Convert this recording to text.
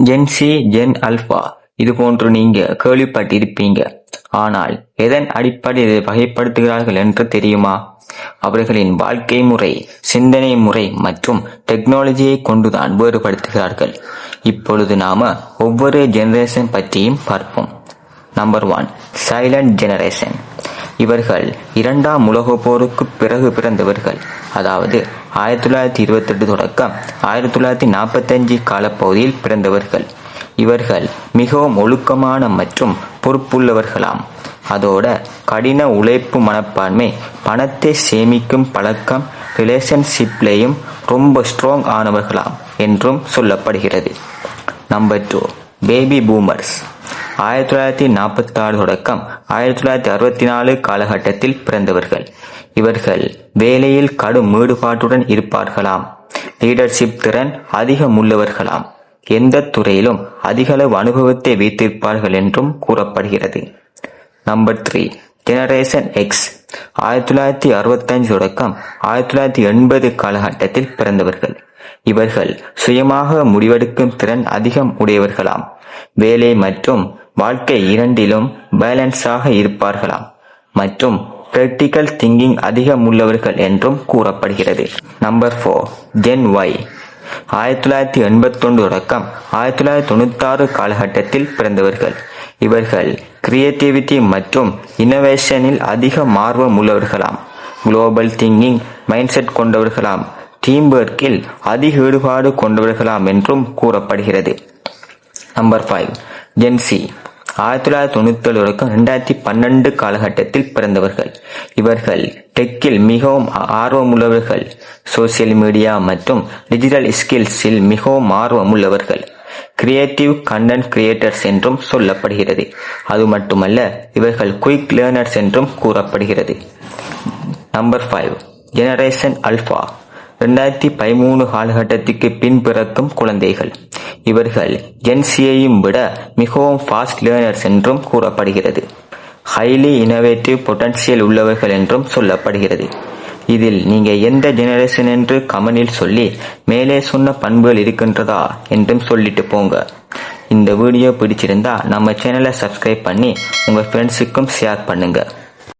Gen Z, gen alpha இது போன்று நீங்க கேள்விப்பட்டிருப்பீங்க. ஆனால் எதன் அடிப்படையில் இதை வகைப்படுத்துகிறார்கள் என்று தெரியுமா? அவர்களின் வாழ்க்கை முறை, சிந்தனை முறை மற்றும் டெக்னாலஜியை கொண்டுதான் வேறுபடுத்துகிறார்கள். இப்பொழுது நாம ஒவ்வொரு ஜெனரேஷன் பற்றியும் பார்ப்போம். Number 1, silent generation. இவர்கள் 2ஆம் உலகப் போருக்கு பிறகு பிறந்தவர்கள். அதாவது 1928 தொடக்கம் 1945 காலப்பகுதியில் பிறந்தவர்கள். இவர்கள் மிகவும் ஒழுக்கமான மற்றும் பொறுப்புள்ளவர்களாம். அதோட கடின உழைப்பு மனப்பான்மை, பணத்தை சேமிக்கும் பழக்கம், ரிலேஷன்ஷிப்லேயும் ரொம்ப ஸ்ட்ராங் ஆனவர்களாம் என்றும் சொல்லப்படுகிறது. Number 2, baby boomers. 1946 தொடக்கம் 1964 காலகட்டத்தில் பிறந்தவர்கள். இவர்கள் வேலையில் கடும் ஈடுபாட்டுடன் இருப்பார்களாம். லீடர்ஷிப் திறன் அதிகம் உள்ளவர்களாம். எந்த துறையிலும் அதிகளவு அனுபவத்தை வைத்திருப்பார்கள் என்றும் கூறப்படுகிறது. Number 3, generation X. 1965 தொடக்கம் 1980 காலகட்டத்தில் பிறந்தவர்கள். இவர்கள் சுயமாக முடிவெடுக்கும் திறன் அதிகம் உடையவர்களாம். வேலை மற்றும் வாழ்க்கை இரண்டிலும் பேலன்ஸாக இருப்பார்களாம் மற்றும் பிராக்டிக்கல் திங்கிங் அதிகம் உள்ளவர்கள் என்றும் கூறப்படுகிறது. Number 4, gen Y. 1981 தொடக்கம் 1996 காலகட்டத்தில் பிறந்தவர்கள். இவர்கள் கிரியேட்டிவிட்டி மற்றும் இன்னோவேஷனில் அதிக ஆர்வம் உள்ளவர்களாம். குளோபல் திங்கிங் மைண்ட்செட் கொண்டவர்களாம். டீம் ஒர்க்கில் அதிக ஈடுபாடு கொண்டவர்களாம் என்றும் கூறப்படுகிறது. Number 5, gen Z. 1997 தொடக்கம் 2012 காலகட்டத்தில் பிறந்தவர்கள். இவர்கள் டெக்கில் மிகவும் ஆர்வம் உள்ளவர்கள். சோசியல் மீடியா மற்றும் டிஜிட்டல் ஸ்கில்ஸில் மிகவும் ஆர்வம் உள்ளவர்கள். கிரியேட்டிவ் கண்டென்ட் கிரியேட்டர்ஸ் என்றும் சொல்லப்படுகிறது. அது மட்டுமல்ல, இவர்கள் குயிக் லேர்னர்ஸ் என்றும் கூறப்படுகிறது. Number 5, generation alpha. 2013 காலகட்டத்திற்கு பின் பிறக்கும் குழந்தைகள். இவர்கள் ஜென்சியையும் விட மிகவும் ஃபாஸ்ட் லேர்னர்ஸ் என்றும் கூறப்படுகிறது. ஹைலி இனோவேட்டிவ் பொட்டன்சியல் உள்ளவர்கள் என்றும் சொல்லப்படுகிறது. இதில் நீங்க எந்த ஜெனரேஷன் என்று கமெண்டில் சொல்லி மேலே சொன்ன பண்புகள் இருக்கின்றதா என்றும் சொல்லிட்டு போங்க. இந்த வீடியோ பிடிச்சிருந்தா நம்ம சேனலை சப்ஸ்கிரைப் பண்ணி உங்க ஃப்ரெண்ட்ஸுக்கும் ஷேர் பண்ணுங்க.